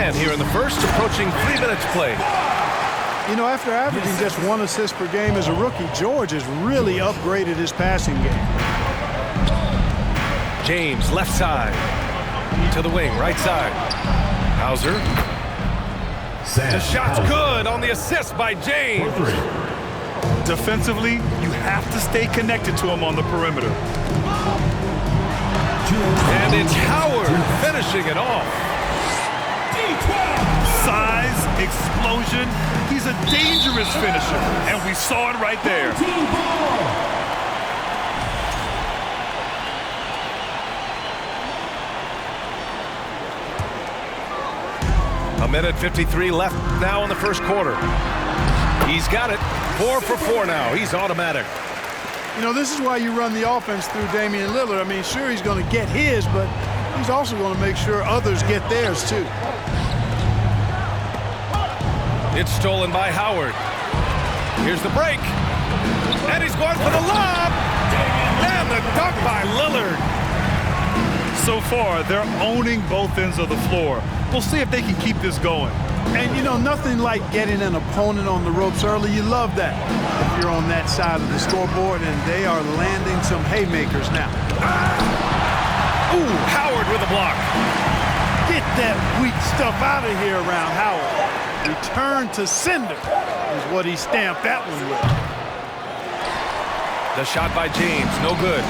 And here in the first, approaching 3 minutes played. You know, after averaging just 1 assist per game as a rookie, George has really upgraded his passing game. James, left side. To the wing, right side. Hauser. The shot's good on the assist by James. Defensively, you have to stay connected to him on the perimeter. And it's Howard finishing it off. Size, explosion. He's a dangerous finisher, and we saw it right there. A minute 53 left now in the first quarter. He's got it. 4 for 4 now. He's automatic. You know, this is why you run the offense through Damian Lillard. I mean, sure, he's going to get his, but he's also going to make sure others get theirs, too. It's stolen by Howard. Here's the break. And he's going for the lob. And the dunk by Lillard. So far, they're owning both ends of the floor. We'll see if they can keep this going. And, you know, nothing like getting an opponent on the ropes early. You love that if you're on that side of the scoreboard, and they are landing some haymakers now. Ooh, Howard with a block. Get that weak stuff out of here around Howard. Return to sender is what he stamped that one with. The shot by James, no good.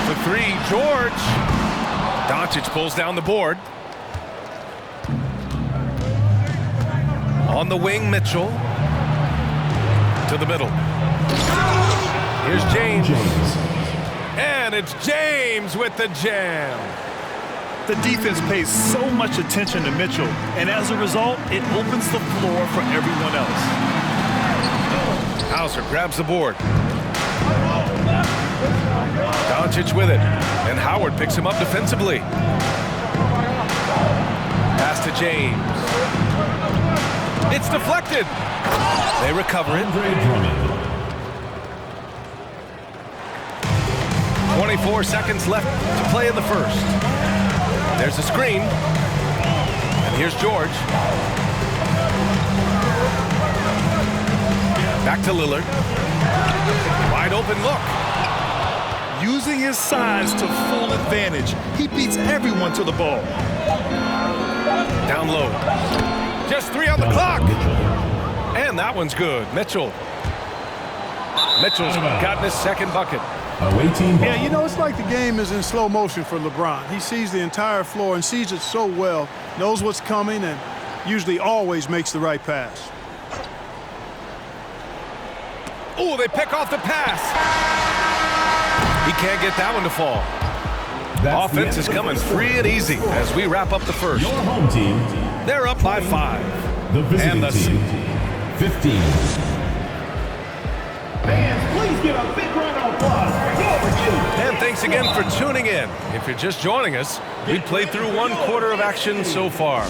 The three, George. Doncic pulls down the board. On the wing, Mitchell. To the middle. Here's James. And it's James with the jam. The defense pays so much attention to Mitchell, and as a result, it opens the floor for everyone else. Hauser grabs the board. Doncic with it, and Howard picks him up defensively. Pass to James. It's deflected. They recover it. 24 seconds left to play in the first. There's a screen. And here's George. Back to Lillard. Wide open look. Using his size to full advantage, he beats everyone to the ball. Down low. Just 3 on the clock. And that one's good. Mitchell's gotten his second bucket. Yeah, you know, it's like the game is in slow motion for LeBron. He sees the entire floor and sees it so well, knows what's coming, and usually always makes the right pass. Oh, they pick off the pass. He can't get that one to fall. Offense is coming free and easy as we wrap up the first. Your home team. They're up by 5. The visiting and team, 15. Fans, please give a big round of applause for George. And thanks again for tuning in. If you're just joining us, we played through 1 quarter of action so far.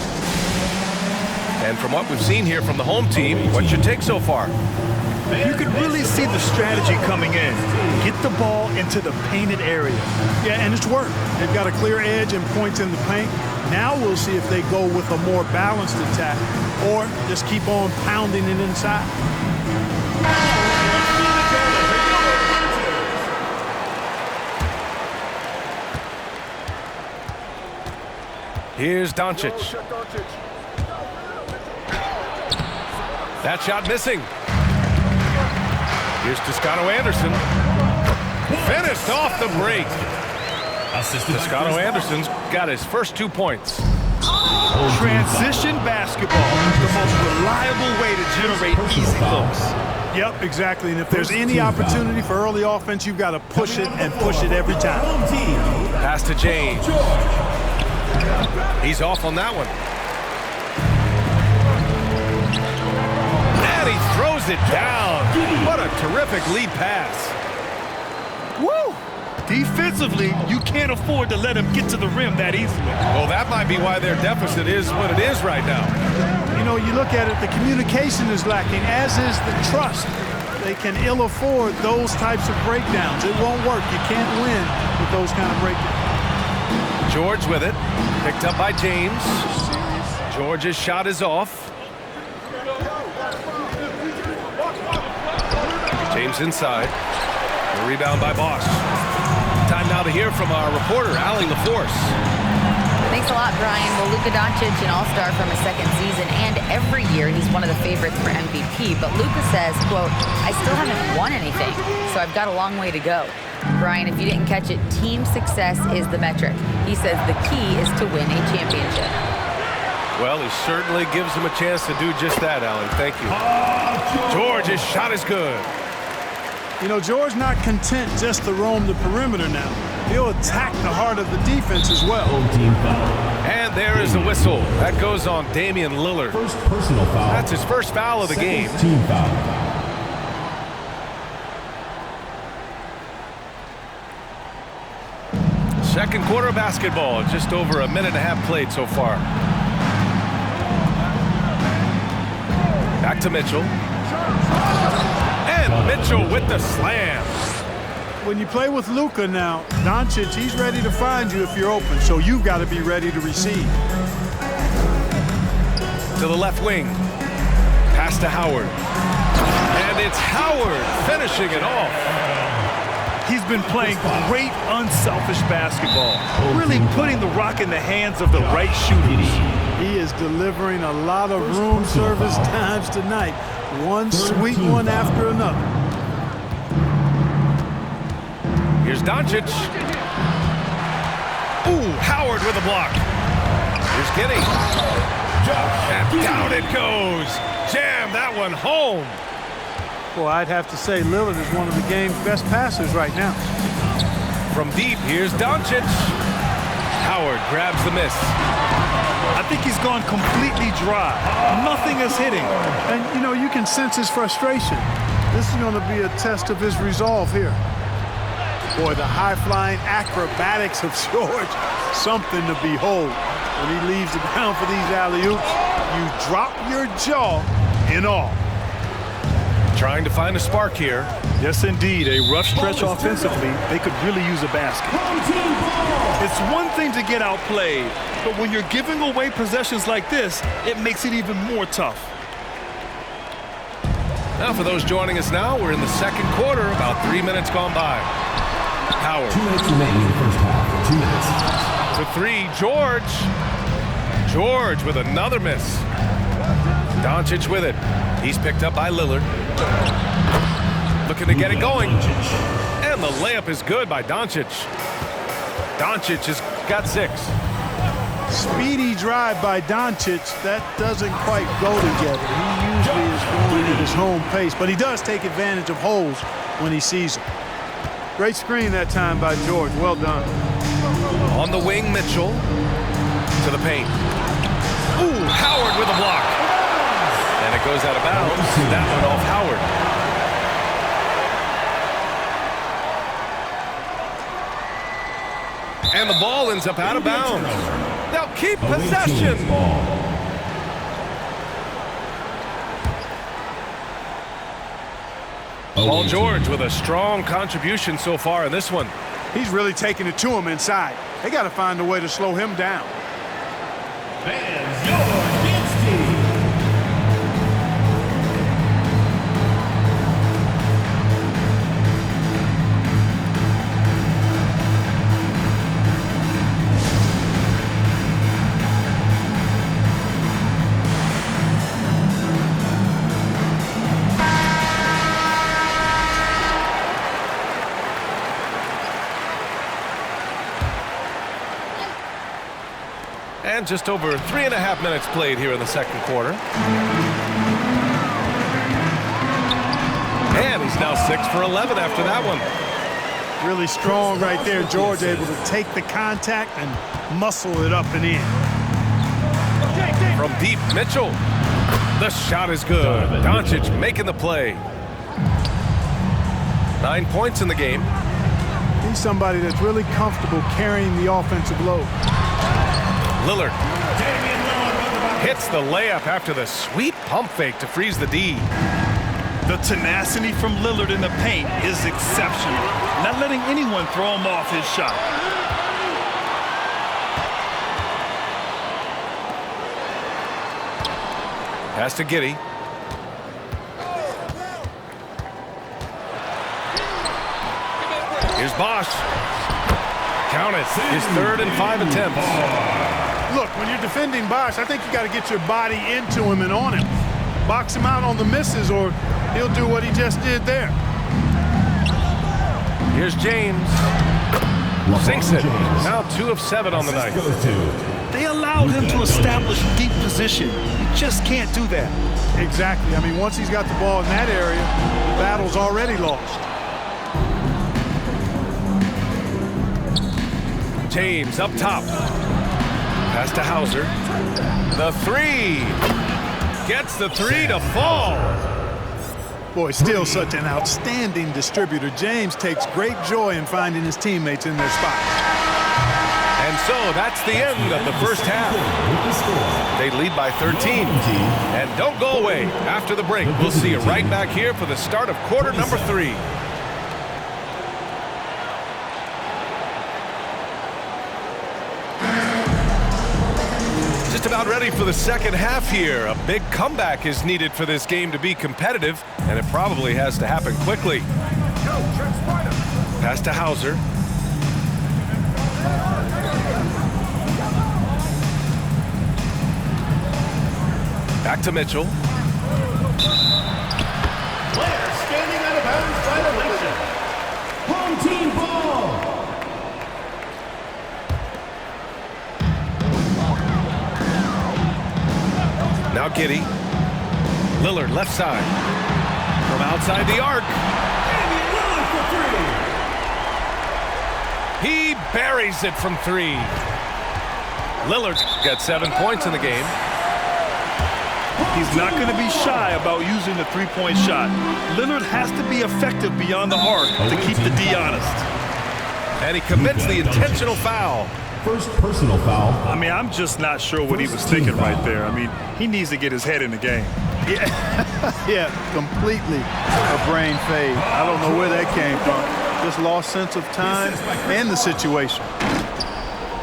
And from what we've seen here from the home team, what's your take so far? You can really see the strategy coming in. Get the ball into the painted area. Yeah, and it's worked. They've got a clear edge and points in the paint. Now we'll see if they go with a more balanced attack or just keep on pounding it inside. Here's Doncic. That shot missing. Here's Toscano Anderson. Finished off the break. Toscano Anderson's got his first 2 points. Transition basketball, the most reliable way to generate easy looks. Yep, exactly. And if there's any opportunity for early offense, you've got to push it and push it every time. Pass to James. He's off on that one. And he throws it down. What a terrific lead pass. Woo! Defensively, you can't afford to let him get to the rim that easily. Well, that might be why their deficit is what it is right now. You know, you look at it, the communication is lacking, as is the trust. They can ill afford those types of breakdowns. It won't work. You can't win with those kind of breakdowns. George with it. Picked up by James. George's shot is off. James inside. The rebound by Bosch. Time now to hear from our reporter, Allie LaForce. Thanks a lot, Brian. Well, Luka Doncic, an all-star from his second season, and every year he's one of the favorites for MVP. But Luka says, quote, I still haven't won anything, so I've got a long way to go. Brian, if you didn't catch it, team success is the metric. He says the key is to win a championship. Well, he certainly gives him a chance to do just that, Allie. Thank you. George's shot is good. You know, George not content just to roam the perimeter now. He'll attack the heart of the defense as well. Team foul. And there is the whistle. That goes on Damian Lillard. First personal foul. That's his first foul of the game. Team foul. Second quarter of basketball. Just over a minute and a half played so far. Back to Mitchell. And Mitchell with the slam. When you play with Luka now, Doncic, he's ready to find you if you're open, so you've got to be ready to receive. To the left wing. Pass to Howard. And it's Howard finishing it off. He's been playing great, unselfish basketball, really putting the rock in the hands of the right shooters. He is delivering a lot of room service times tonight. One sweet one after another. Here's Doncic. Ooh, Howard with a block. Here's Giddey. And down it goes. Jam that one home. Boy, I'd have to say Lillard is one of the game's best passers right now. From deep, here's Doncic. Howard grabs the miss. I think he's gone completely dry. Nothing is hitting. And, you know, you can sense his frustration. This is going to be a test of his resolve here. Boy, the high-flying acrobatics of George, something to behold. When he leaves the ground for these alley-oops, you drop your jaw in awe. Trying to find a spark here. Yes, indeed. A rough stretch offensively. They could really use a basket. It's one thing to get outplayed, but when you're giving away possessions like this, it makes it even more tough. Now for those joining us now, we're in the second quarter, about 3 minutes gone by. Howard. 2 minutes remaining in the first half. 2 minutes. To three, George. George with another miss. Doncic with it. He's picked up by Lillard. Looking to get it going. And the layup is good by Doncic. Doncic has got 6. Speedy drive by Doncic. That doesn't quite go together. He usually is going at his home pace, but he does take advantage of holes when he sees them. Great screen that time by George. Well done. On the wing, Mitchell. To the paint. Ooh, Howard with a block. And it goes out of bounds. That one off Howard. And the ball ends up out of bounds. They'll keep possession. Paul George with a strong contribution so far in this one. He's really taking it to him inside. They got to find a way to slow him down. Fans, your dance team. And just over 3.5 minutes played here in the second quarter. And he's now 6 for 11 after that one. Really strong right there. George able to take the contact and muscle it up and in. From deep, Mitchell. The shot is good. Doncic making the play. 9 points in the game. He's somebody that's really comfortable carrying the offensive load. Lillard hits the layup after the sweet pump fake to freeze the D. The tenacity from Lillard in the paint is exceptional. Not letting anyone throw him off his shot. Pass to Giddey. Here's Bosch. Count it. His 3rd and 5 attempts. Look, when you're defending Bosch, I think you got to get your body into him and on him. Box him out on the misses or he'll do what he just did there. Here's James. Sinks it. Now 2 of 7 on the night. They allowed him to establish deep position. You just can't do that. Exactly. I mean, once he's got the ball in that area, the battle's already lost. James up top. Pass to Hauser. The 3. Gets the 3 to fall. Boy, still such an outstanding distributor. James takes great joy in finding his teammates in their spot. And so that's the end of the first half. They lead by 13. And don't go away. After the break, we'll see you right back here for the start of quarter number 3. Just about ready for the second half here. A big comeback is needed for this game to be competitive, and it probably has to happen quickly. Pass to Hauser. Back to Mitchell. Player standing out of bounds violation. Home team ball. Now Giddey. Lillard left side. From outside the arc. Damian Lillard for 3. He buries it from 3. Lillard's got 7 points in the game. He's not going to be shy about using the three-point shot. Lillard has to be effective beyond the arc to keep the D honest. And he commits the intentional foul. First personal foul. I mean, I'm just not sure what he was thinking right there. I mean, he needs to get his head in the game. Yeah, completely a brain fade. I don't know where that came from. Just lost sense of time and the situation.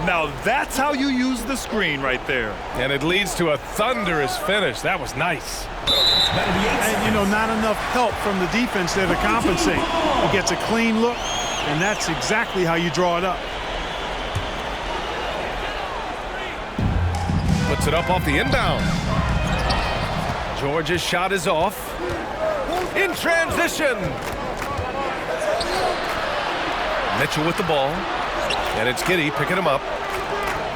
Now that's how you use the screen right there. And it leads to a thunderous finish. That was nice. And, you know, not enough help from the defense there to compensate. He gets a clean look, and that's exactly how you draw it up. Puts it up off the inbound. George's shot is off. In transition. Mitchell with the ball. And it's Giddey picking him up.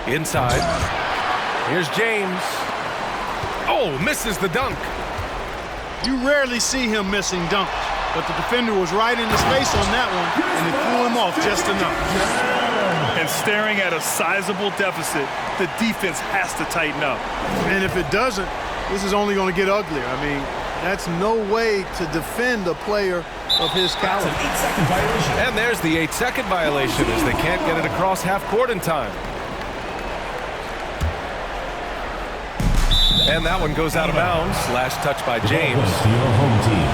Inside. Here's James. Oh, misses the dunk. You rarely see him missing dunks, but the defender was right in the space on that one, and it threw him off just enough. And staring at a sizable deficit, the defense has to tighten up. And if it doesn't, this is only going to get uglier. I mean, that's no way to defend a player of his caliber. And there's the 8-second violation as they can't get it across half court in time. And that one goes out of bounds. Last touch by James. To your home team.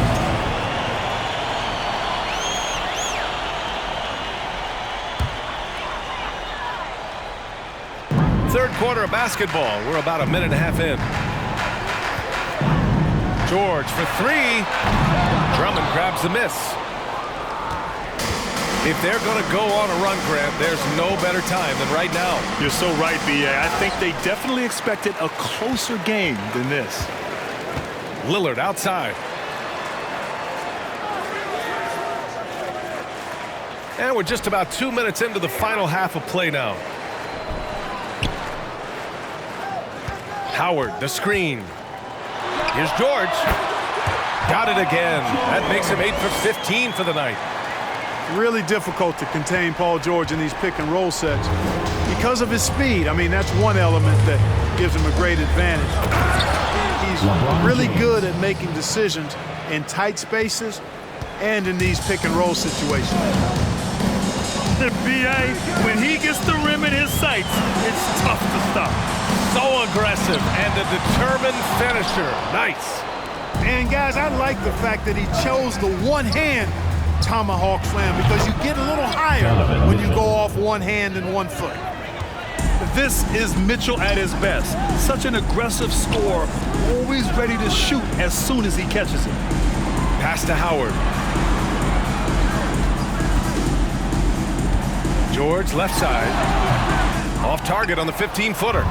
Third quarter of basketball. We're about a minute and a half in. George for 3. Drummond grabs the miss. If they're going to go on a run, Grant, there's no better time than right now. You're so right, B.A. I think they definitely expected a closer game than this. Lillard outside. And we're just about 2 minutes into the final half of play now. Howard, the screen. Here's George. Got it again. That makes him 8 for 15 for the night. Really difficult to contain Paul George in these pick and roll sets because of his speed. I mean, that's one element that gives him a great advantage. He's really good at making decisions in tight spaces and in these pick and roll situations. B.A., when he gets the rim in his sights, it's tough to stop. So aggressive and a determined finisher. Nice. And guys, I like the fact that he chose the one-hand tomahawk slam because you get a little higher when you go off one hand and 1 foot. This is Mitchell at his best. Such an aggressive scorer, always ready to shoot as soon as he catches it. Pass to Howard. George, left side. Off target on the 15-footer.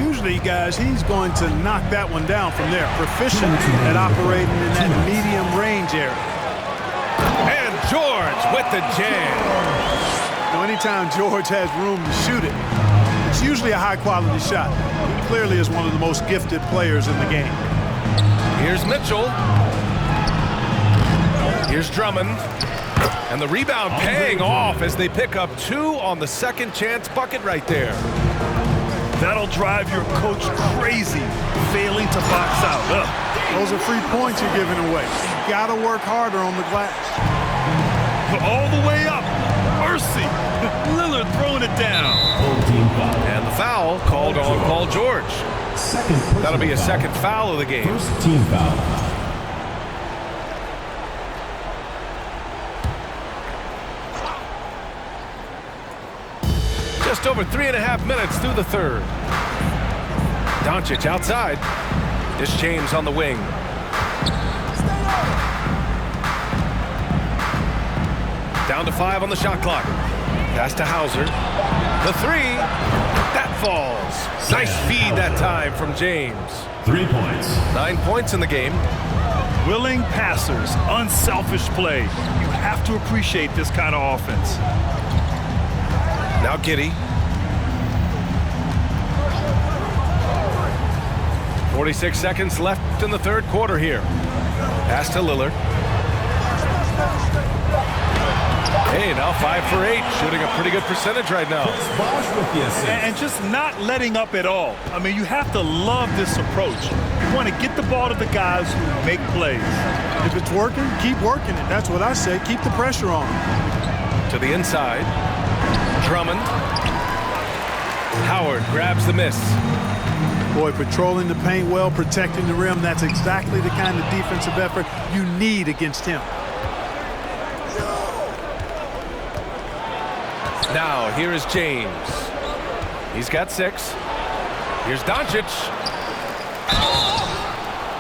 Usually, guys, he's going to knock that one down from there. Proficient at operating in that medium range area. And George with the jam. Now, anytime George has room to shoot it, it's usually a high-quality shot. He clearly is one of the most gifted players in the game. Here's Mitchell. Here's Drummond. And the rebound paying off as they pick up 2 on the second chance bucket right there. That'll drive your coach crazy, failing to box out. Those are free points you're giving away. You got to work harder on the glass. All the way up. Mercy. Lillard throwing it down. And the foul called on Paul George. That'll be a second foul of the game. First team foul. Just over 3.5 minutes through the third. Doncic outside. This James on the wing. Down to 5 on the shot clock. Pass to Hauser. The 3. That falls. Nice feed that time from James. 3 points. 9 points in the game. Willing passers, unselfish play. You have to appreciate this kind of offense. Now Giddey. 46 seconds left in the third quarter here. Pass to Lillard. Hey, now 5 for 8, shooting a pretty good percentage right now. And just not letting up at all. I mean, you have to love this approach. You want to get the ball to the guys who make plays. If it's working, keep working it. That's what I say. Keep the pressure on. To the inside. Drummond. Howard grabs the miss. Boy, patrolling the paint well, protecting the rim. That's exactly the kind of defensive effort you need against him. Now, here is James. He's got 6. Here's Doncic.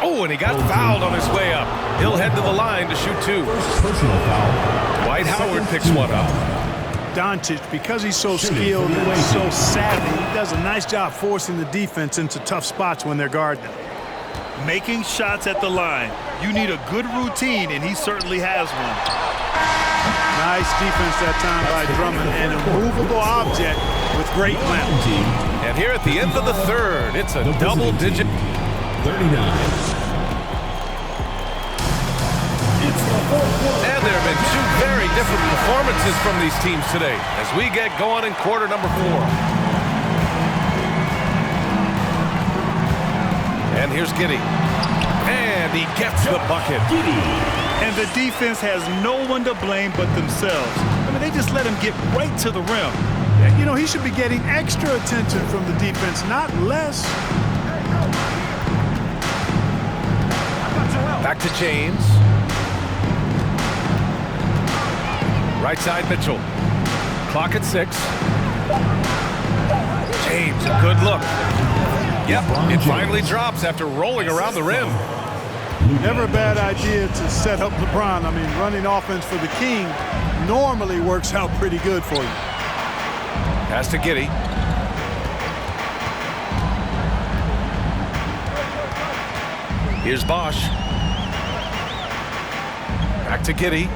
Oh, and he got fouled on his way up. He'll head to the line to shoot 2. Personal foul. Dwight Howard picks one up. Doncic, because he's so skilled and so savvy, he does a nice job forcing the defense into tough spots when they're guarding. Making shots at the line. You need a good routine, and he certainly has one. Nice defense that time by Drummond, an immovable object with great length. And here at the end of the third, it's a double-digit. 39. And there have been 2 very different performances from these teams today as we get going in quarter number 4. And here's Giddey. And he gets the bucket. And the defense has no one to blame but themselves. I mean, they just let him get right to the rim. You know, he should be getting extra attention from the defense, not less. Back to James. Right side, Mitchell. Clock at 6. James, a good look. Yep, it finally drops after rolling around the rim. Never a bad idea to set up LeBron. I mean, running offense for the King normally works out pretty good for you. Pass to Giddey. Here's Bosch. Back to Giddey.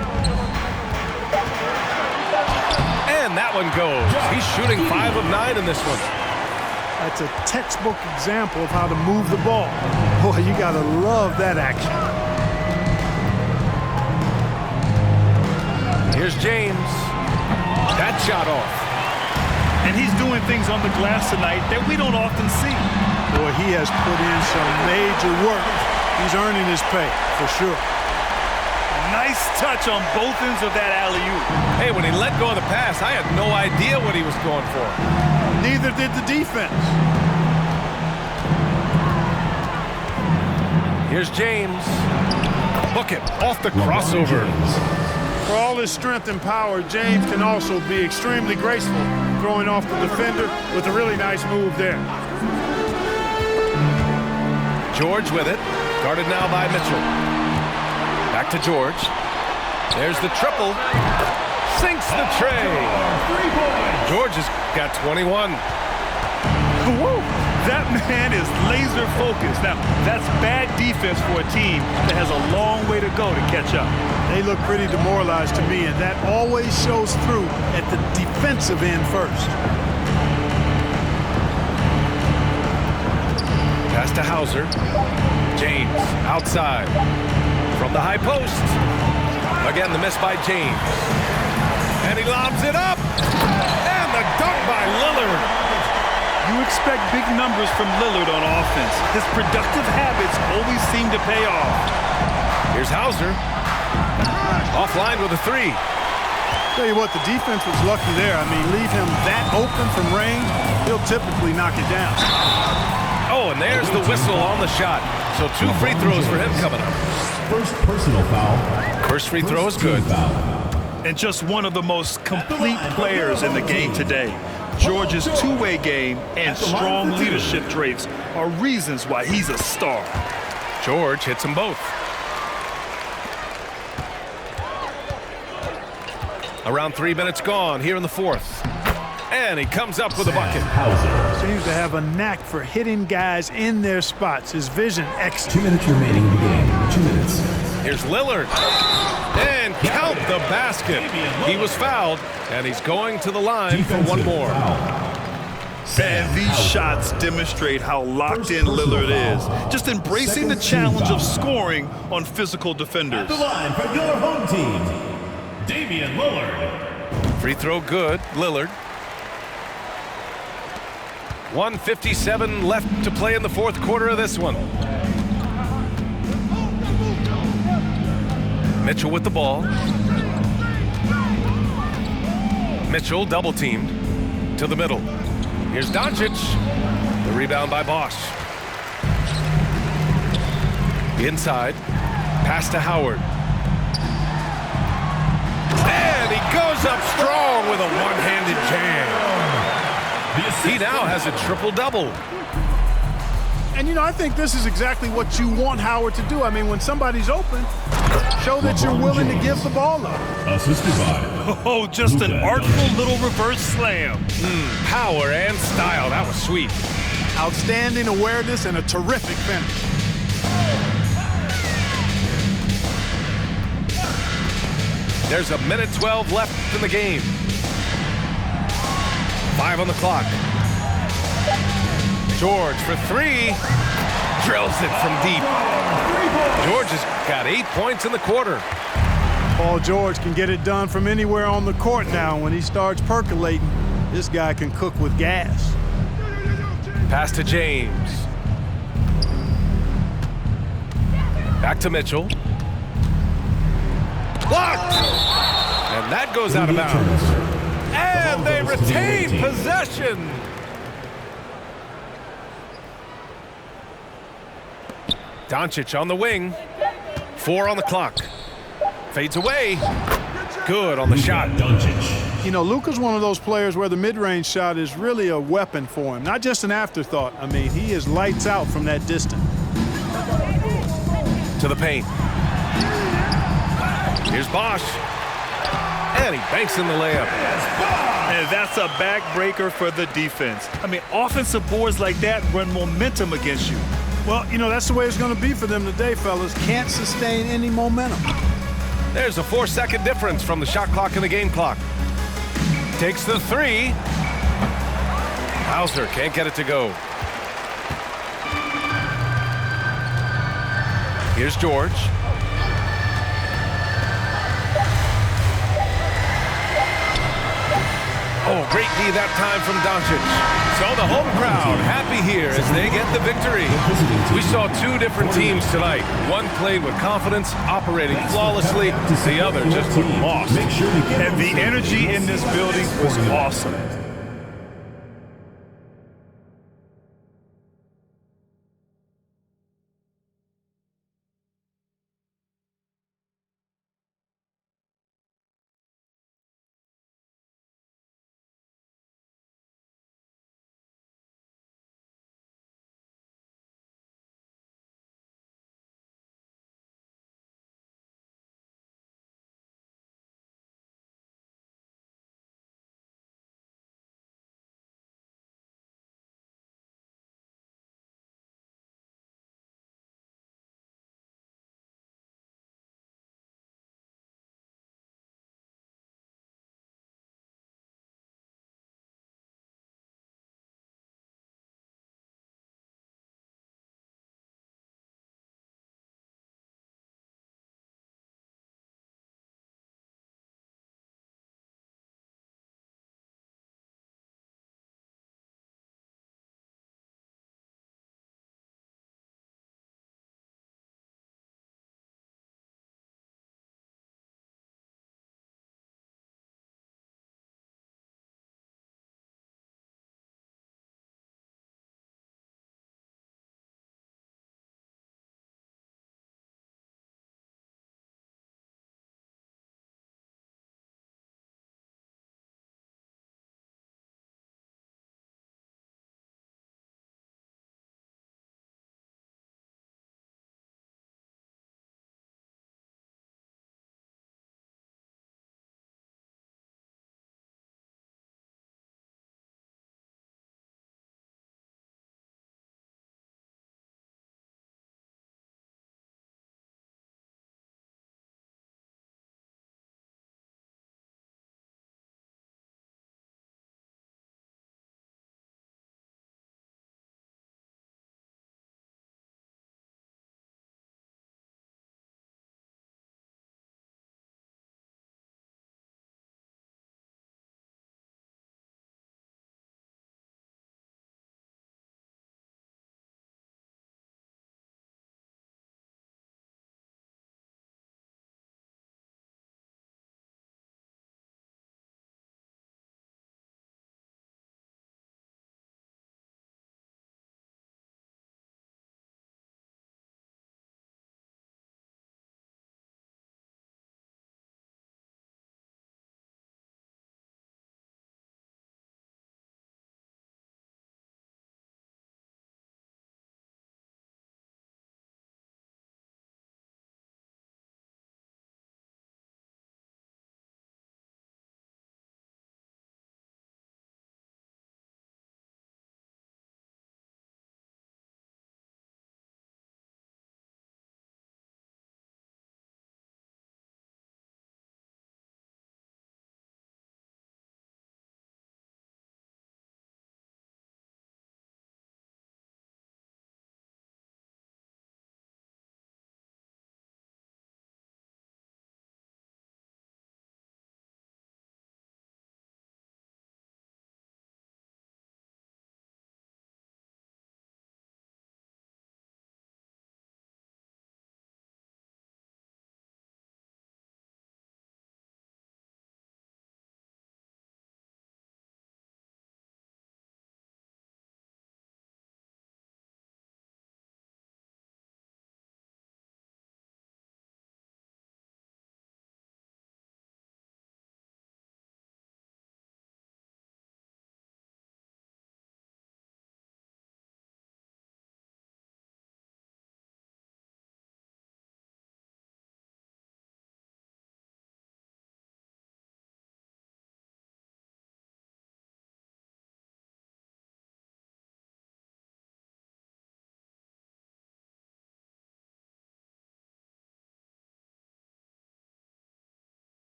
And that one goes. He's shooting 5 of 9 in this one. That's a textbook example of how to move the ball. Boy, you got to love that action. Here's James. That shot off. And he's doing things on the glass tonight that we don't often see. Boy, he has put in some major work. He's earning his pay, for sure. Nice touch on both ends of that alley-oop. Hey, when he let go of the pass, I had no idea what he was going for. Neither did the defense. Here's James. Book it off the crossover. For all his strength and power, James can also be extremely graceful. throwing off the defender with a really nice move there. George with it. Guarded now by Mitchell. Back to George. There's the triple. Sinks the tray. George has got 21. Whoa. That man is laser focused. Now, that's bad defense for a team that has a long way to go to catch up. They look pretty demoralized to me, and that always shows through at the defensive end first. Pass to Hauser. James outside. From the high post. Again, the miss by James. And he lobs it up. And the dunk by Lillard. You expect big numbers from Lillard on offense. His productive habits always seem to pay off. Here's Hauser. Offline with a three. Tell you what, the defense was lucky there. I mean, leave him that open from range, he'll typically knock it down. Oh, and there's the whistle on the shot. So 2 free throws for him coming up. First personal foul. First free throw is good. And just one of the most complete players in the game today. George's two-way game and strong leadership traits are reasons why he's a star. George hits them both. Around 3 minutes gone here in the fourth. And he comes up with a bucket. Seems to have a knack for hitting guys in their spots. His vision excellent. 2 minutes remaining in the game. 2 minutes. Here's Lillard. And count the basket. He was fouled, and he's going to the line for one more. And these shots demonstrate how locked in Lillard is. Just embracing the challenge of scoring on physical defenders. The line for your home team, Damian Lillard. Free throw good, Lillard. 1:57 left to play in the fourth quarter of this one. Mitchell with the ball. Mitchell double teamed to the middle. Here's Doncic. The rebound by Bosch. Inside. Pass to Howard. And he goes up strong with a one-handed jam. He now has a triple-double. And, you know, I think this is exactly what you want Howard to do. I mean, when somebody's open, show that you're willing to give the ball up. Assisted by. Oh, just an artful little reverse slam. Power and style. That was sweet. Outstanding awareness and a terrific finish. There's a minute 12 left in the game. 5 on the clock. George for 3. Drills it from deep. George has got 8 points in the quarter. Paul George can get it done from anywhere on the court now. When he starts percolating, this guy can cook with gas. Pass to James. Back to Mitchell. Blocked! And that goes out of bounds. And they retain possession. Doncic on the wing. 4 on the clock. Fades away. Good on the shot. You know, Luka's one of those players where the mid-range shot is really a weapon for him, not just an afterthought. I mean, he is lights out from that distance. To the paint. Here's Bosch. And he banks in the layup. And that's a backbreaker for the defense. I mean, offensive boards like that run momentum against you. Well, you know, that's the way it's going to be for them today, fellas. Can't sustain any momentum. There's a 4-second difference from the shot clock and the game clock. Takes the 3. Hauser can't get it to go. Here's George. Oh, great D that time from Doncic. So the home crowd happy here as they get the victory. We saw 2 different teams tonight. One played with confidence, operating flawlessly. The other just looked lost. And the energy in this building was awesome.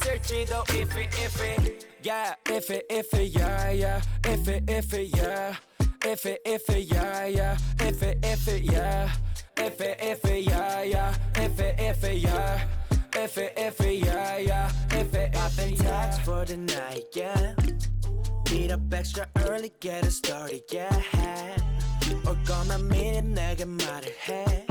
있을지도 if it, yeah, if it, yeah, yeah, if it, yeah, if it, yeah, yeah, if it, yeah, if it, yeah, yeah, if it, yeah, if it, yeah, yeah, if it, I've been taxed for the night, yeah. Meet up extra early, get it started, yeah. 올 거면 미리 내게 말을 해.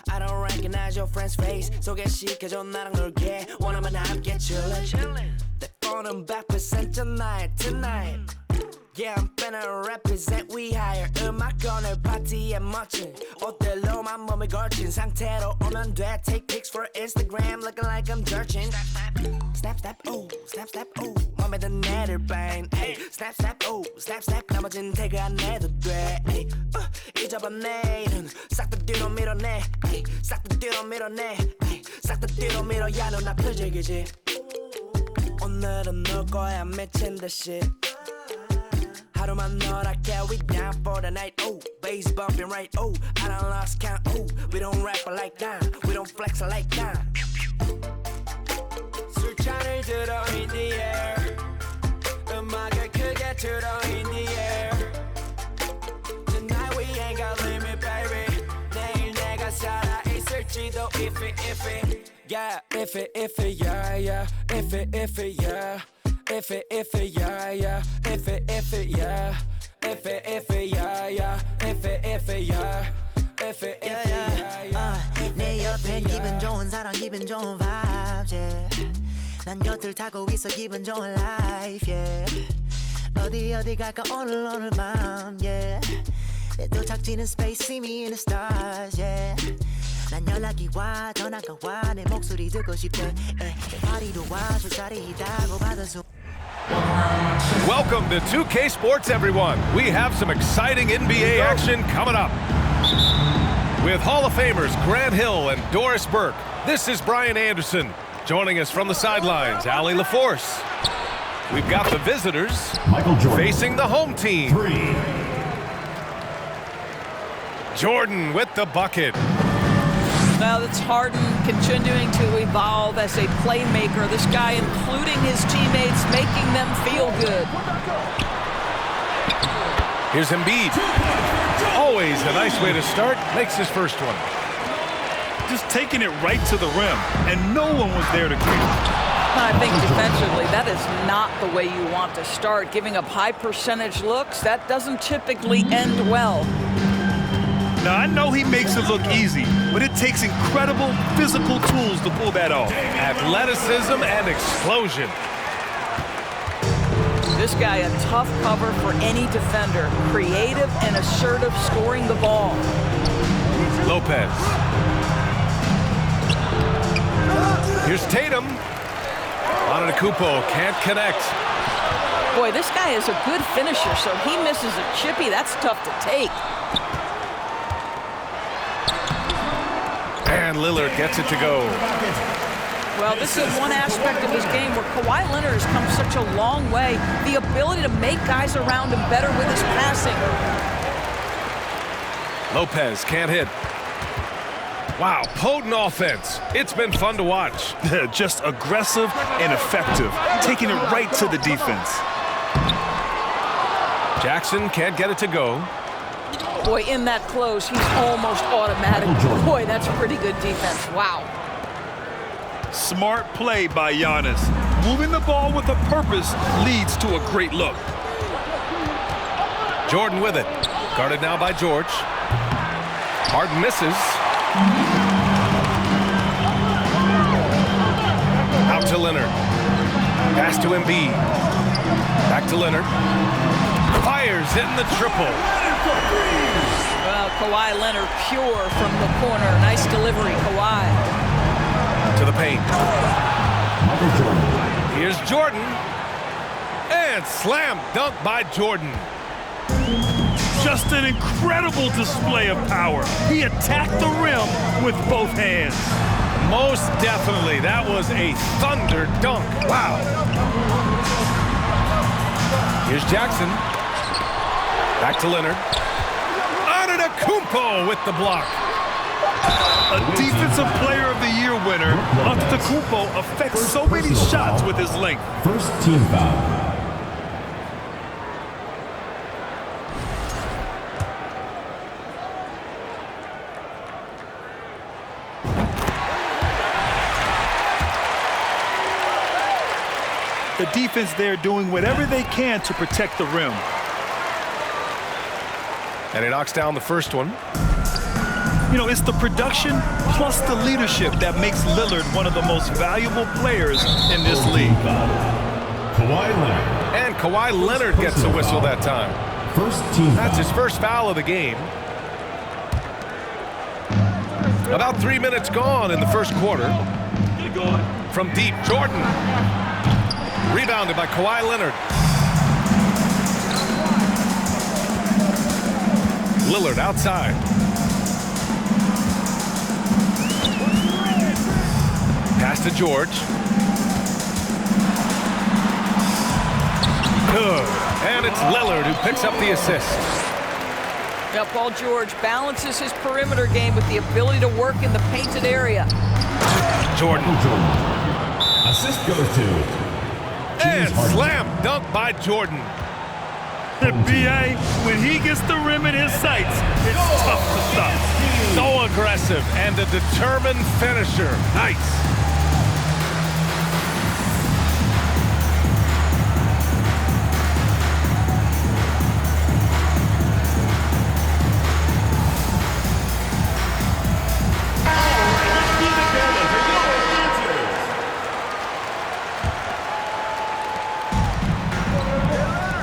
I don't recognize your friend's face 소개시켜줘 나랑 놀게 원하면 함께 chillin' 내 폰은 100% tonight Yeah, I'm finna represent we higher 음악 오늘 파티에 멋진 옷들로만 몸을 걸친 상태로 오면 돼 Take pics for Instagram looking like I'm searching Snap, snap, oh, snap, snap, oh 맘에 든 애들 반 Snap, snap, oh, snap, snap 나머진 태그 안 해도 돼 잊어봐 내일은 싹 다 뒤로 밀어내 싹 다 뒤로 밀어내 싹 다 뒤로 밀어 야 너 나 표적이지 오늘은 놀 거야 미친 듯이 하루만 놀아게 we down for the night oh bass bumping right oh I done lost count oh we don't rap like that we don't flex like that 술잔을 들어 in the air 음악을 크게 틀어 in the air Tonight we ain't got limit baby 내일 내가 살아있을지도 if it yeah if it yeah yeah if it yeah If it, yeah, yeah. If it, yeah. If it, yeah, yeah. If it, yeah. If it, yeah, yeah. 내 옆엔 기분 좋은 사람, 기분 좋은 vibes, yeah. 난 곁을 타고 있어, 기분 좋은 life, yeah. 어디 갈까 오늘 밤, yeah. 내 도착지는 space, see me in the stars, yeah. 난 연락이 와, 전화가 와, 내 목소리 듣고 싶대. 파리도 와, 술자리 있다고 받아서. Welcome to 2K Sports, everyone. We have some exciting NBA action coming up. With Hall of Famers Grant Hill and Doris Burke, this is Brian Anderson. Joining us from the sidelines, Allie LaForce. We've got the visitors facing the home team. Jordan with the bucket. Now that's Harden continuing to evolve as a playmaker. This guy, including his teammates, making them feel good. Here's Embiid. Always a nice way to start. Makes his first one. Just taking it right to the rim, and no one was there to greet him. I think defensively, that is not the way you want to start. Giving up high percentage looks, that doesn't typically end well. Now, I know he makes it look easy, but it takes incredible physical tools to pull that off. Athleticism and explosion. This guy, a tough cover for any defender. Creative and assertive scoring the ball. Lopez. Here's Tatum. Antetokounmpo can't connect. Boy, this guy is a good finisher, so he misses a chippy. That's tough to take. And Lillard gets it to go. Well, this is one aspect of his game where Kawhi Leonard has come such a long way. The ability to make guys around him better with his passing. Lopez can't hit. Wow, potent offense. It's been fun to watch. Just aggressive and effective, taking it right to the defense. Jackson can't get it to go. Boy, in that close, he's almost automatic. Boy, that's pretty good defense. Wow. Smart play by Giannis. Moving the ball with a purpose leads to a great look. Jordan with it. Guarded now by George. Harden misses. Out to Leonard. Pass to Embiid. Back to Leonard. Fires in the triple. Well, Kawhi Leonard pure from the corner. Nice delivery, Kawhi. To the paint. Here's Jordan. And slam dunk by Jordan. Just an incredible display of power. He attacked the rim with both hands. Most definitely. That was a thunder dunk. Wow. Here's Jackson. Back to Leonard. Antetokounmpo with the block. A Defensive Player of the Year winner. Antetokounmpo affects so many shots with his length. First team foul. The defense there doing whatever they can to protect the rim. And he knocks down the first one. You know, it's the production plus the leadership that makes Lillard one of the most valuable players in this league. Kawhi Leonard. And Kawhi Leonard gets a whistle that time. First team foul. That's his first foul of the game. About 3 minutes gone in the first quarter. From deep, Jordan. Rebounded by Kawhi Leonard. Lillard outside. Pass to George. Good. And it's Lillard who picks up the assist. Now Paul George balances his perimeter game with the ability to work in the painted area. Jordan. Assist goes to And slam dunk by Jordan. The BA, when he gets the rim in his sights, it's tough to stop. So aggressive and a determined finisher. Nice.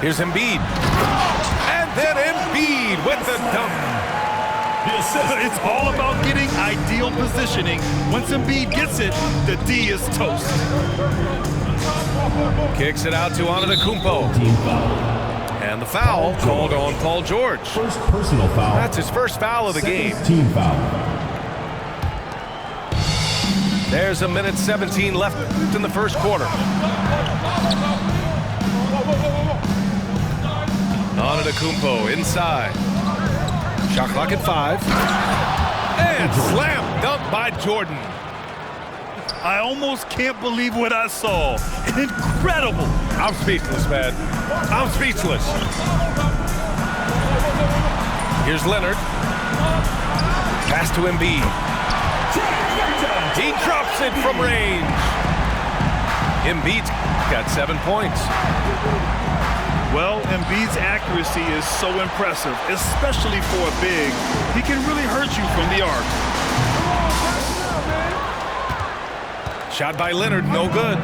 Here's Embiid. And then Embiid with the dunk. It's all about getting ideal positioning. Once Embiid gets it, the D is toast. Kicks it out to Antetokounmpo. And the foul called on Paul George. First personal foul. That's his first foul of the game. Team foul. There's a minute 17 left in the first quarter. Antetokounmpo inside. Shot clock at 5. And slam dunk by Jordan. I almost can't believe what I saw. Incredible. I'm speechless, man. I'm speechless. Here's Leonard. Pass to Embiid. He drops it from range. Embiid's got 7 points. Well, Embiid's accuracy is so impressive, especially for a big. He can really hurt you from the arc. Shot by Leonard, no good.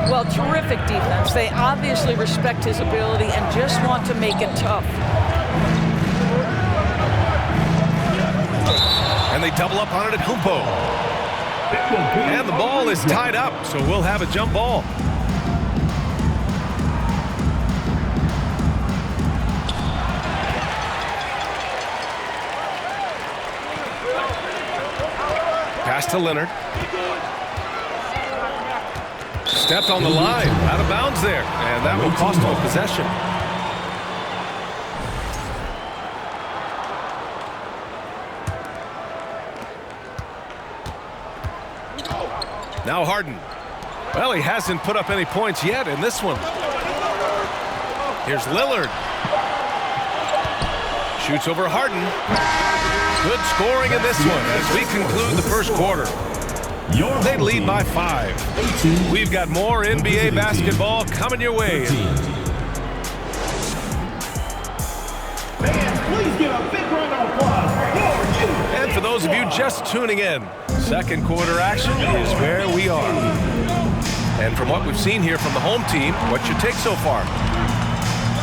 Well, terrific defense. They obviously respect his ability and just want to make it tough. And they double up on Antetokounmpo. And the ball is tied up, so we'll have a jump ball. Pass to Leonard. Stepped on the line, out of bounds there, and that will cost him a possession. Now Harden. Well, he hasn't put up any points yet in this one. Here's Lillard. Shoots over Harden. Good scoring in this one as we conclude the first quarter. They lead by 5. We've got more NBA basketball coming your way. Fans, please give a big round of applause for you. And for those of you just tuning in, second quarter action is where we are. And from what we've seen here from the home team, what's your take so far?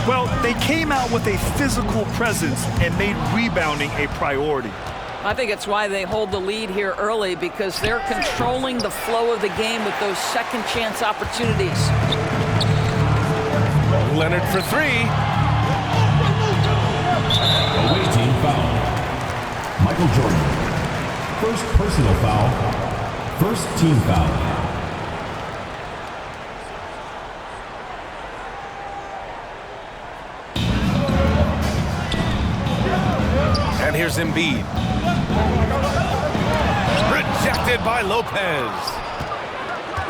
Well, they came out with a physical presence and made rebounding a priority. I think it's why they hold the lead here early, because they're controlling the flow of the game with those second chance opportunities. Leonard for 3. Away team foul. Michael Jordan. First personal foul. First team foul. And here's Embiid. Rejected Rejected by Lopez.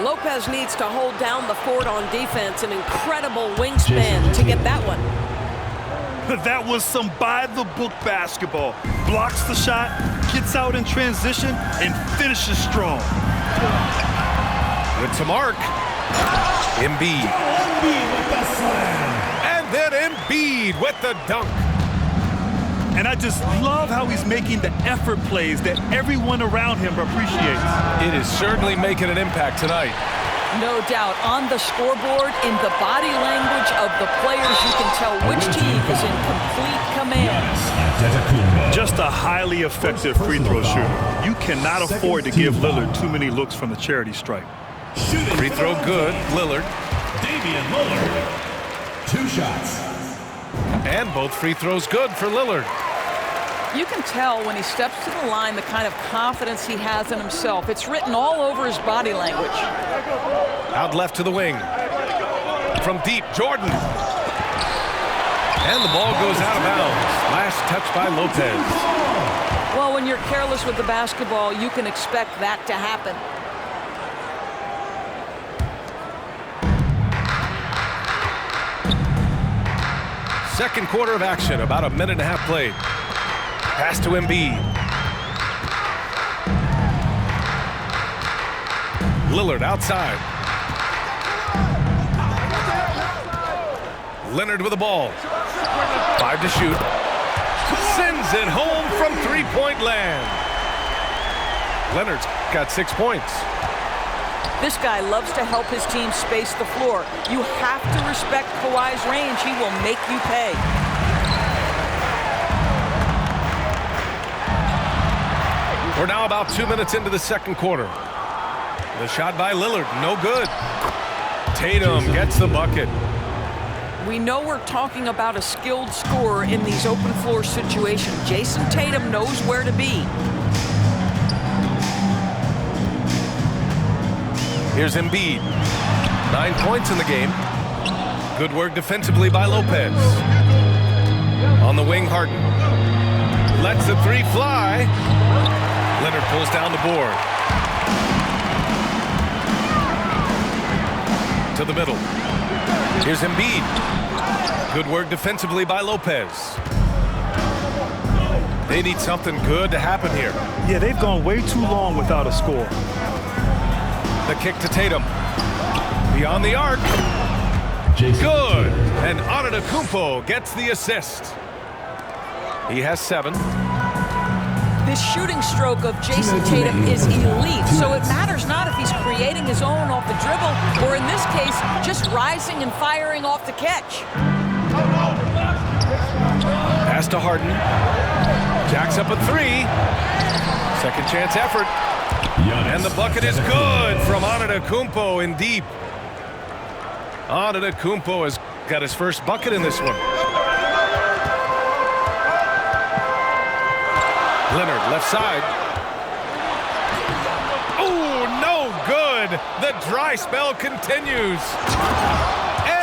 Lopez needs to hold down the fort on defense. An incredible wingspan to get that one. That was some by-the-book basketball. Blocks the shot, gets out in transition, and finishes strong. Good to mark. Embiid. And then Embiid with the dunk. And I just love how he's making the effort plays that everyone around him appreciates. It is certainly making an impact tonight. No doubt. On the scoreboard, in the body language of the players, you can tell which team is in complete command. Just a highly effective free throw shooter. You cannot afford to give Lillard too many looks from the charity stripe. Free throw good, Lillard. Damian Lillard. 2 shots. And both free throws good for Lillard. You can tell when he steps to the line the kind of confidence he has in himself. It's written all over his body language. Out left to the wing. From deep, Jordan. And the ball goes out of bounds. Last touch by Lopez. Well, when you're careless with the basketball, you can expect that to happen. Second quarter of action, about a minute and a half played. Pass to Embiid. Lillard outside. Leonard with the ball. 5 to shoot. Sends it home from three-point land. Leonard's got 6 points. This guy loves to help his team space the floor. You have to respect Kawhi's range. He will make you pay. We're now about 2 minutes into the second quarter. The shot by Lillard, no good. Tatum gets the bucket. We know we're talking about a skilled scorer in these open floor situations. Jason Tatum knows where to be. Here's Embiid. 9 points in the game. Good work defensively by Lopez. On the wing, Harden. Lets the three fly. Leonard pulls down the board. To the middle. Here's Embiid. Good work defensively by Lopez. They need something good to happen here. Yeah, they've gone way too long without a score. The kick to Tatum. Beyond the arc. Good. And Antetokounmpo gets the assist. He has 7. This shooting stroke of Jason Tatum is elite, so it matters not if he's creating his own off the dribble, or in this case, just rising and firing off the catch. Pass to Harden. Jacks up a 3. Second chance effort. And the bucket is good from Antetokounmpo in deep. Antetokounmpo has got his first bucket in this one. Leonard, left side. Oh, no good. The dry spell continues.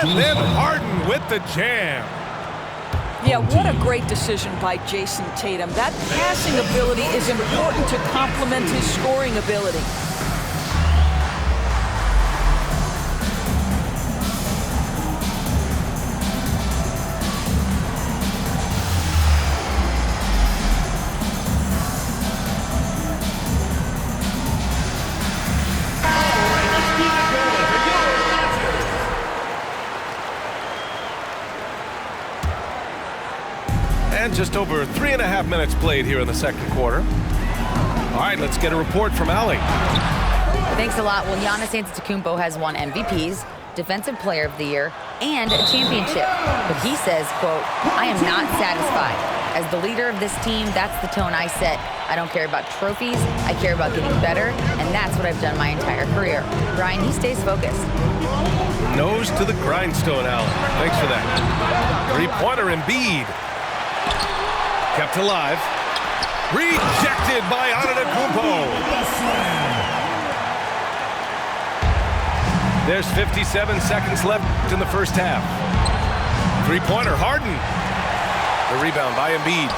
And then Harden with the jam. Yeah, what a great decision by Jason Tatum. That passing ability is important to complement his scoring ability. And just over 3.5 minutes played here in the second quarter. All right, let's get a report from Allie. Thanks a lot. Well, Giannis Antetokounmpo has won MVPs, Defensive Player of the Year, and a championship. But he says, quote, "I am not satisfied. As the leader of this team, that's the tone I set. I don't care about trophies. I care about getting better, and that's what I've done my entire career." Brian, he stays focused. Nose to the grindstone, Allen. Thanks for that. Three-pointer Embiid. Kept alive. Rejected by Antetokounmpo. There's 57 seconds left in the first half. Three-pointer, Harden. The rebound by Embiid.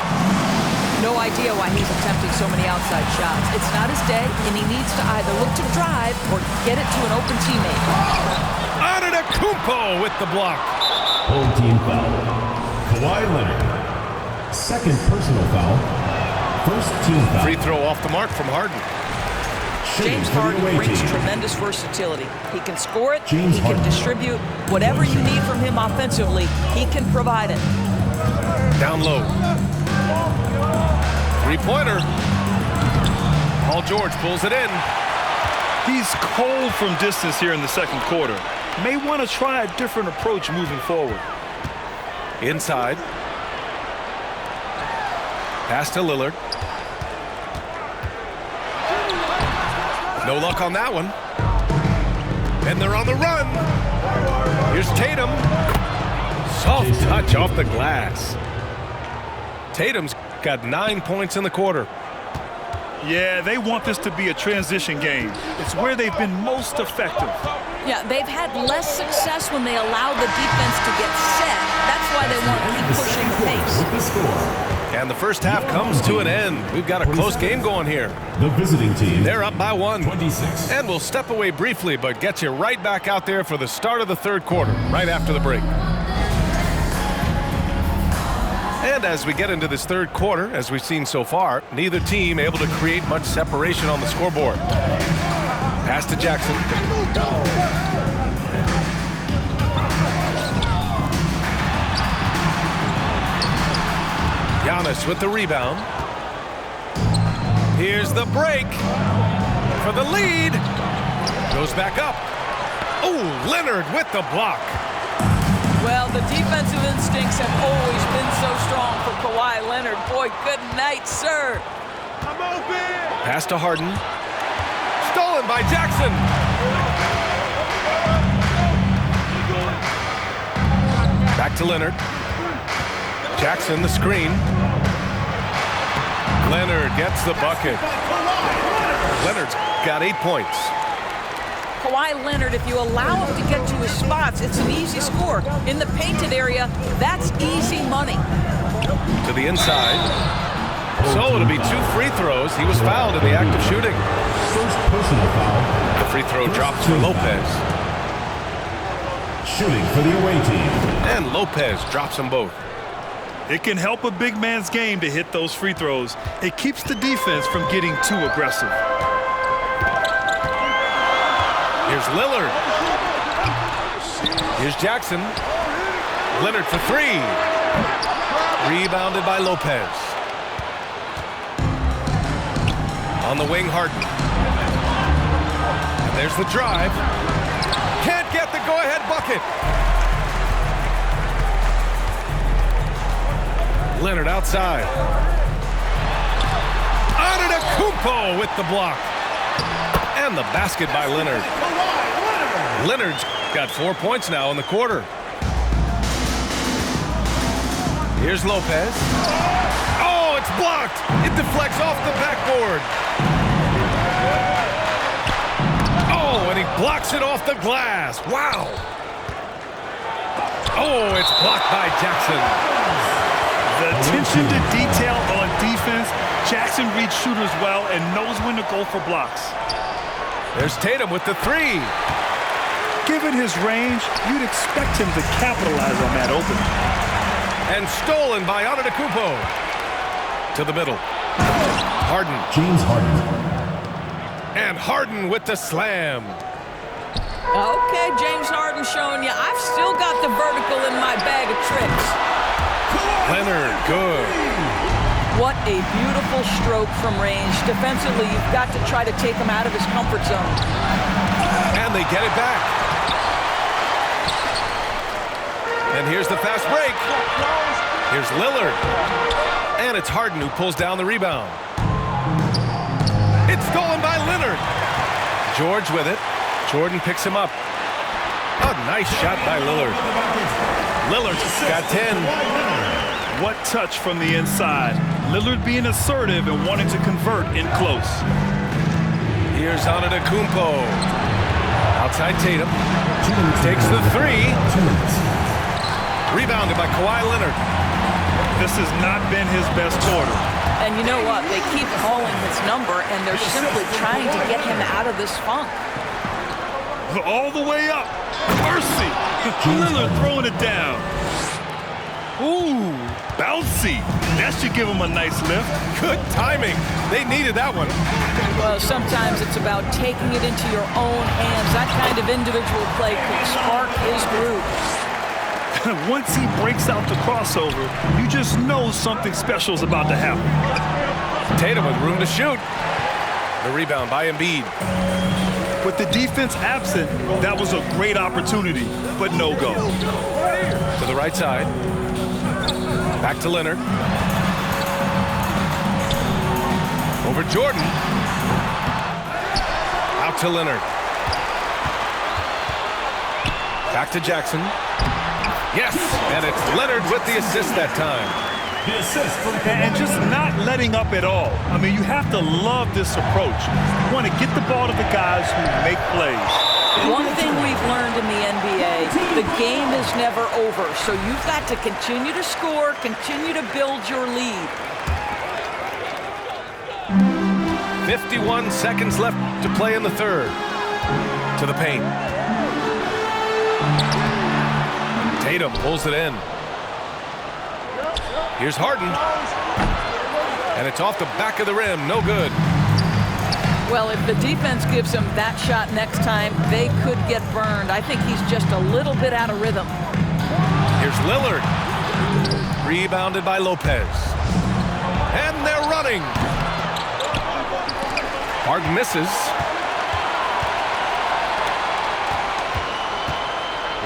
No idea why he's attempting so many outside shots. It's not his day, and he needs to either look to drive or get it to an open teammate. Antetokounmpo with the block. Home team foul. Kawhi Leonard. Second personal foul. First team foul. Free throw off the mark from Harden. James Harden brings tremendous versatility. He can score it, he can distribute. Whatever you need from him offensively, he can provide it. Down low. Three-pointer. Paul George pulls it in. He's cold from distance here in the second quarter. May want to try a different approach moving forward. Inside. Pass to Lillard. No luck on that one. And they're on the run. Here's Tatum. Soft touch off the glass. Tatum's got 9 points in the quarter. Yeah, they want this to be a transition game. It's where they've been most effective. Yeah, they've had less success when they allow the defense to get set. That's why they want to keep pushing the pace. And the first half comes to an end. We've got a close game going here. The visiting team. They're up by 1. 26. And we'll step away briefly, but get you right back out there for the start of the third quarter, right after the break. And as we get into this third quarter, as we've seen so far, neither team able to create much separation on the scoreboard. Pass to Jackson. Giannis with the rebound. Here's the break for the lead. Goes back up. Oh, Leonard with the block. Well, the defensive instincts have always been so strong for Kawhi Leonard. Boy, good night, sir. I'm open. Pass to Harden. Stolen by Jackson. Back to Leonard. Jackson, the screen. Leonard gets the bucket. Leonard's got 8 points. Kawhi Leonard, if you allow him to get to his spots, it's an easy score. In the painted area, that's easy money. To the inside. So it'll be 2 free throws. He was fouled in the act of shooting. First personal foul. The free throw drops for Lopez. Shooting for the away team. And Lopez drops them both. It can help a big man's game to hit those free throws. It keeps the defense from getting too aggressive. Here's Lillard. Here's Jackson. Leonard for 3. Rebounded by Lopez. On the wing, Harden. And there's the drive. Can't get the go-ahead bucket. Leonard outside. Antetokounmpo with the block. And the basket by Leonard. Leonard's got 4 points now in the quarter. Here's Lopez. Oh, it's blocked. It deflects off the backboard. Oh, and he blocks it off the glass. Wow. Oh, it's blocked by Jackson. The attention to detail on defense. Jackson reads shooters well and knows when to go for blocks. There's Tatum with the 3. Given his range, you'd expect him to capitalize on that opening. And stolen by Antetokounmpo. To the middle. Harden. James Harden. And Harden with the slam. Okay, James Harden showing you I've still got the vertical in my bag of tricks. Leonard, good. What a beautiful stroke from range. Defensively, you've got to try to take him out of his comfort zone. And they get it back. And here's the fast break. Here's Lillard. And it's Harden who pulls down the rebound. It's stolen by Leonard. George with it. Jordan picks him up. A nice shot by Lillard. Lillard's got 10. What touch from the inside. Lillard being assertive and wanting to convert in close. Here's Antetokounmpo. Outside Tatum. Takes the 3. Rebounded by Kawhi Leonard. This has not been his best quarter. And you know what? They keep calling his number, and they're simply trying to get him out of this funk. All the way up. Mercy. Lillard throwing it down. Ooh, bouncy. That should give him a nice lift. Good timing. They needed that one. Well, sometimes it's about taking it into your own hands. That kind of individual play could spark his groove. Once he breaks out the crossover, you just know something special is about to happen. Tatum with room to shoot. The rebound by Embiid. With the defense absent, that was a great opportunity, but no go. To the right side. Back to Leonard. Over Jordan. Out to Leonard. Back to Jackson. Yes, and it's Leonard with the assist that time. The assist from And just not letting up at all. I mean, you have to love this approach. You want to get the ball to the guys who make plays. One thing we've learned in the NBA, the game is never over. So you've got to continue to score, continue to build your lead. 51 seconds left to play in the third. To the paint. Tatum pulls it in. Here's Harden. And it's off the back of the rim. No good. Well, if the defense gives him that shot next time, they could get burned. I think he's just a little bit out of rhythm. Here's Lillard. Rebounded by Lopez. And they're running. Harden misses.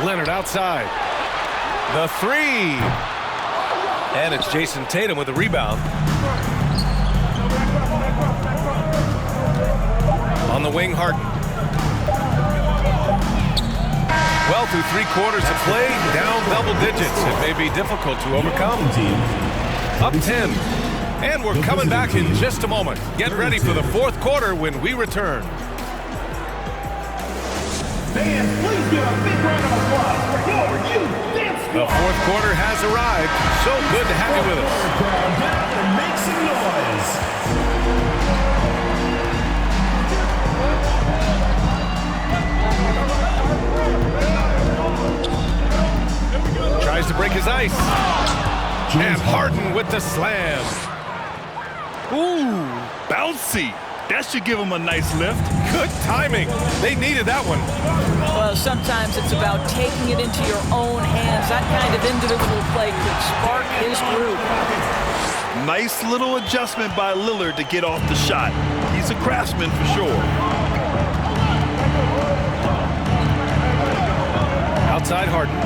Leonard outside. The three. And it's Jason Tatum with the rebound. On the wing, Harden. Well, through 3 quarters of play, down double digits. It may be difficult to overcome. Up 10. And we're coming back in just a moment. Get ready for the 4th quarter when we return. Fans, please give a big round of applause for your youth dance squad. The 4th quarter has arrived. So good to have you with us. and make some noise. Tries to break his ice. And Harden with the slam. Ooh, bouncy. That should give him a nice lift. Good timing. They needed that one. Well, sometimes it's about taking it into your own hands. That kind of individual play could spark his groove. Nice little adjustment by Lillard to get off the shot. He's a craftsman for sure. Outside Harden.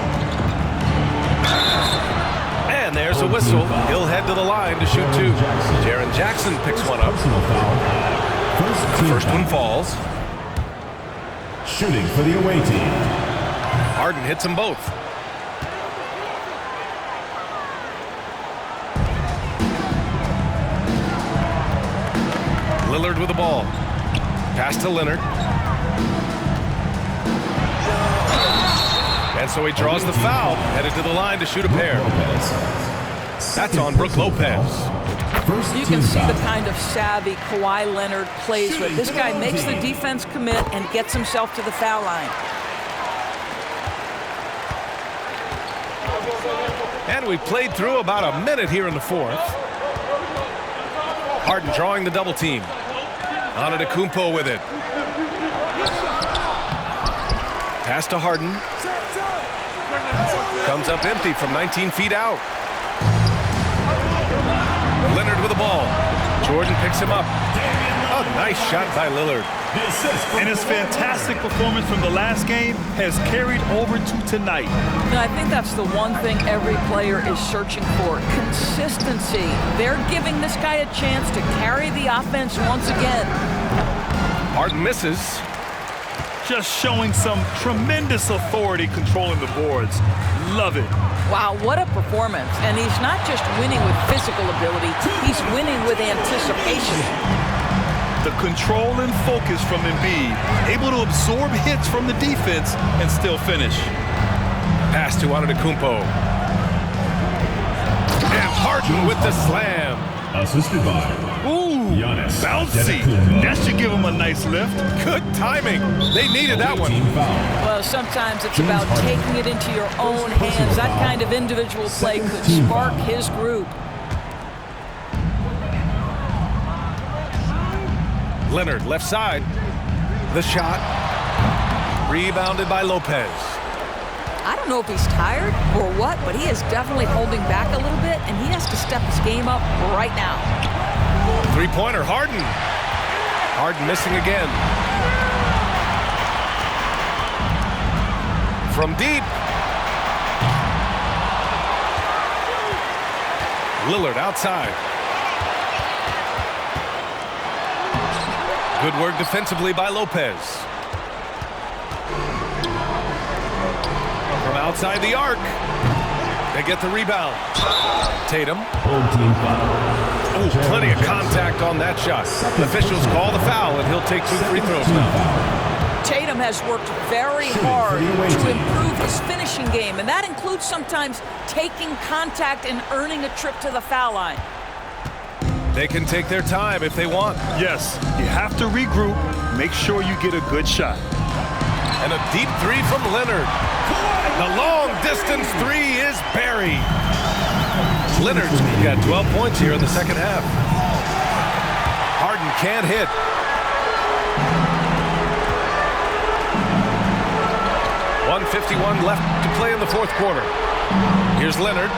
And there's a whistle. He'll head to the line to shoot 2. Jaren Jackson picks one up. The first one falls. Shooting for the away team. Harden hits them both. Lillard with the ball. Pass to Leonard. And so he draws the foul, headed to the line to shoot a pair. That's on Brook Lopez. You can see the kind of savvy Kawhi Leonard plays with. This guy makes the defense commit and gets himself to the foul line. And we played through about a minute here in the 4th. Harden drawing the double team. Antetokounmpo with it. Pass to Harden. Comes up empty from 19 feet out. Leonard with the ball. Jordan picks him up. A nice shot by Lillard. And his fantastic performance from the last game has carried over to tonight. And I think that's the one thing every player is searching for. Consistency. They're giving this guy a chance to carry the offense once again. Harden misses. Just showing some tremendous authority controlling the boards. Love it. Wow, what a performance. And he's not just winning with physical ability, he's winning with anticipation. The control and focus from Embiid, able to absorb hits from the defense and still finish. Pass to Antetokounmpo. And Harden with the slam. Assisted by Giannis Bouncy. Antetokounmpo. That should give him a nice lift. Good timing. They needed that one. Team foul. Well, sometimes it's about taking it into your own hands. That kind of individual play could spark his group. Leonard, left side. The shot. Rebounded by Lopez. I don't know if he's tired or what, but he is definitely holding back a little bit, and he has to step his game up right now. Three-pointer, Harden. Harden missing again. From deep. Lillard outside. Good work defensively by Lopez. From outside the arc. They get the rebound. Tatum. Home team foul. Ooh, plenty of contact on that shot. Officials call the foul, and he'll take 2 free throws now. Tatum has worked very hard to improve his finishing game, and that includes sometimes taking contact and earning a trip to the foul line. They can take their time if they want. Yes, you have to regroup. Make sure you get a good shot. And a deep three from Leonard. The long-distance three is buried. Leonard's got 12 points here in the second half. Harden can't hit. .151 left to play in the fourth quarter. Here's Leonard.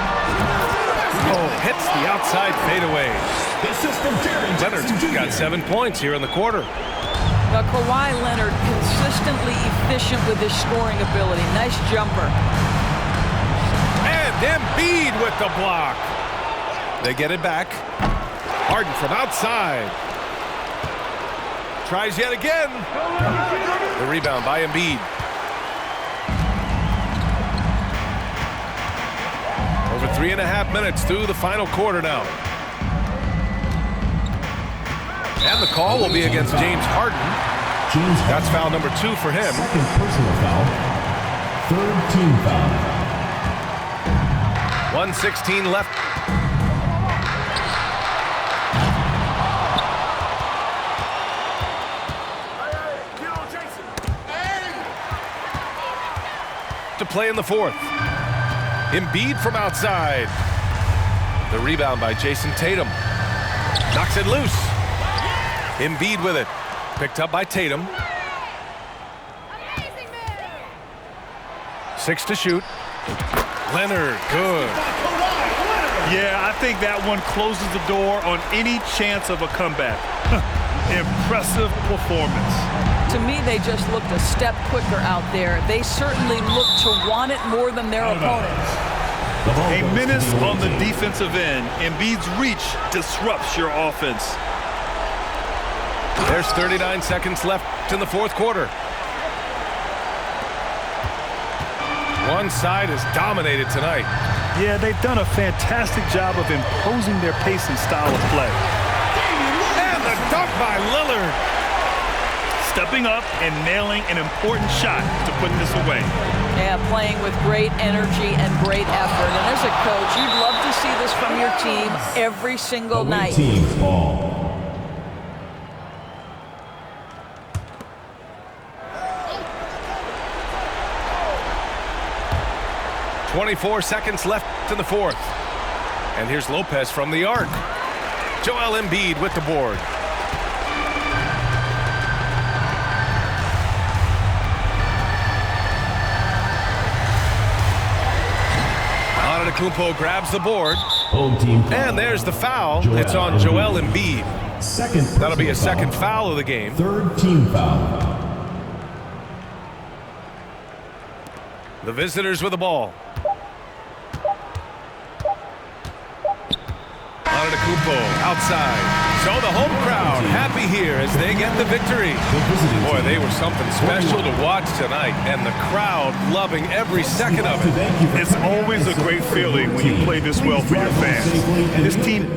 Oh, hits the outside fadeaway. Leonard's got 7 points here in the quarter. Now, Kawhi Leonard consistently efficient with his scoring ability. Nice jumper. And Embiid with the block. They get it back. Harden from outside. Tries yet again. The rebound by Embiid. Over 3.5 minutes through the final quarter now. And the call will be against James Harden. That's foul number 2 for him. Second personal foul. Third team foul. 1:16 left. To play in the fourth. Embiid from outside. The rebound by Jason Tatum. Knocks it loose. Embiid with it. Picked up by Tatum. 6 to shoot. Leonard, good. Yeah, I think that one closes the door on any chance of a comeback. Impressive performance. To me, they just looked a step quicker out there. They certainly looked to want it more than their opponents. A menace on the defensive end. Embiid's reach disrupts your offense. There's 39 seconds left in the fourth quarter. One side is dominated tonight. Yeah, they've done a fantastic job of imposing their pace and style of play. And the dunk by Lillard. Stepping up and nailing an important shot to put this away. Yeah, playing with great energy and great effort. And as a coach, you'd love to see this from your team every single night. Team's ball. 24 seconds left in the fourth. And here's Lopez from the arc. Joel Embiid with the board. Antetokounmpo grabs the board. Home team foul. And there's the foul. It's on Joel Embiid. Second. That'll be a second foul of the game. Third team foul. The visitors with the ball. Antetokounmpo outside. So the home crowd happy here as they get the victory. Boy, they were something special to watch tonight, and the crowd loving every second of it. It's always a great feeling when you play this well for your fans. This team